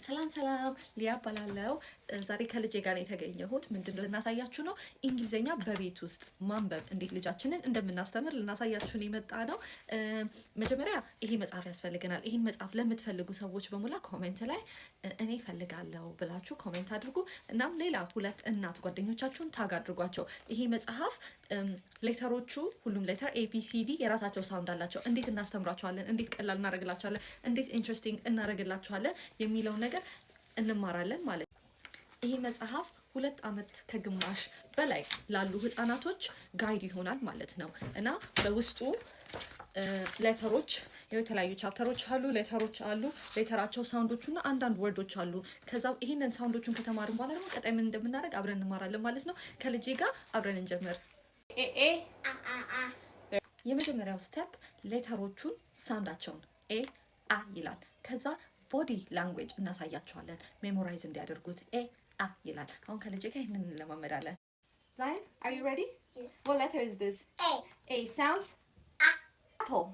ሰላም ሰላም ሊያ ባላለው ዛሬ ከልጄ ጋር የተገኘሁት ምንድነው ልናሳያችሁ ነው። እንግሊዘኛ በቤት ውስጥ ማንበብ እንዴት ልጃችንን እንደምናስተምር ልናሳያችሁ ነው የመጣ ነው። መጀመሪያ ይሄ መጽሐፍ ያስፈልገናል። ይሄን መጽሐፍ ለምትፈልጉ ሰዎች በሙላ ኮሜንት ላይ እኔ ፈልጋለሁ ብላችሁ ኮሜንት አድርጉ። እናም ሌላ ሁለት እናት ጓደኞቻችሁን ታግ አድርጓቸው። ይሄ መጽሐፍ ሌተሮቹ ሁሉም ሌተር ኤቢሲዲ የራሳቸው ሳውንድ አላቸው። እንዴት እናስተምራቸዋለን፣ እንዴት ቀላል እናደርግላቸዋለን፣ እንዴት ኢንትረስቲንግ እናደርግላቸዋለን የሚለው ነገር እንማራለን ማለት ነው። ይሄ መጽሐፍ 2 ዓመት ከግማሽ በላይ ላሉ ህፃናቶች ጋይድ ይሆናል ማለት ነው እና በውስጡ ሌተሮች የተለያዩ ቻፕተሮች አሉ፣ ሌተሮች አሉ፣ ሌተራቸው ሳውንዶቹና አንዳንድ ወርዶች አሉ። ከዛ ይሄንን ሳውንዶቹን ከተማርን በኋላ ደግሞ ቀጣይ ምን እንደምናደርግ አብረን እንማራለን ማለት ነው። ከልጄ ጋር አብረን እንጀምር። የመጀመሪያው ስቴፕ ሌተሮቹን ሳውንዳቸውን ኤ አ ይላል። ከዛ ቦዲ ላንጉዌጅ እናሳያቸዋለን ሜሞራይዝ እንዲያደርጉት። ኤ አ ይላል። አሁን ከልጄ ጋር ይሄንን እንለማመዳለን። Zion, are you ready? Yes. What letter is this? A. A sounds apple.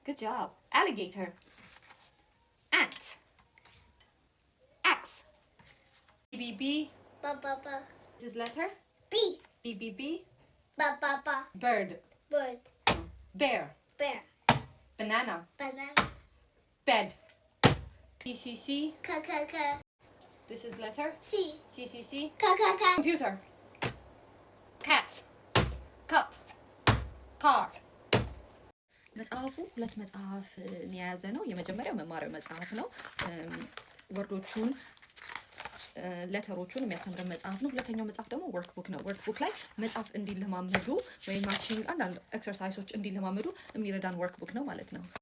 Good job. Alligator. Ant. X. B B B. Ba ba ba. This is letter B. B B B. Ba ba ba. Bird. Bird. Bear. Bear. Banana. Banana. Bed. C C C. Ka ka ka. This is letter C. C C C. Ka ka ka. Computer. Cat. Cup. Car. መጽሐፉ 2 መጽሐፍ የያዘ ነው። የመጀመሪያው መማሪያው መጽሐፍ ነው። ወርዶቹን ሌተሮቹን የሚያስተምረን መጽሐፍ ነው። ሁለተኛው መጽሐፍ ደግሞ ወርክ ቡክ ነው። ወርክ ቡክ ላይ መጽሐፍ እንዲለማመዱ ወይም ማቺንግ አንዳንድ ኤክሰርሳይሶች እንዲለማመዱ የሚረዳን ወርክ ቡክ ነው ማለት ነው።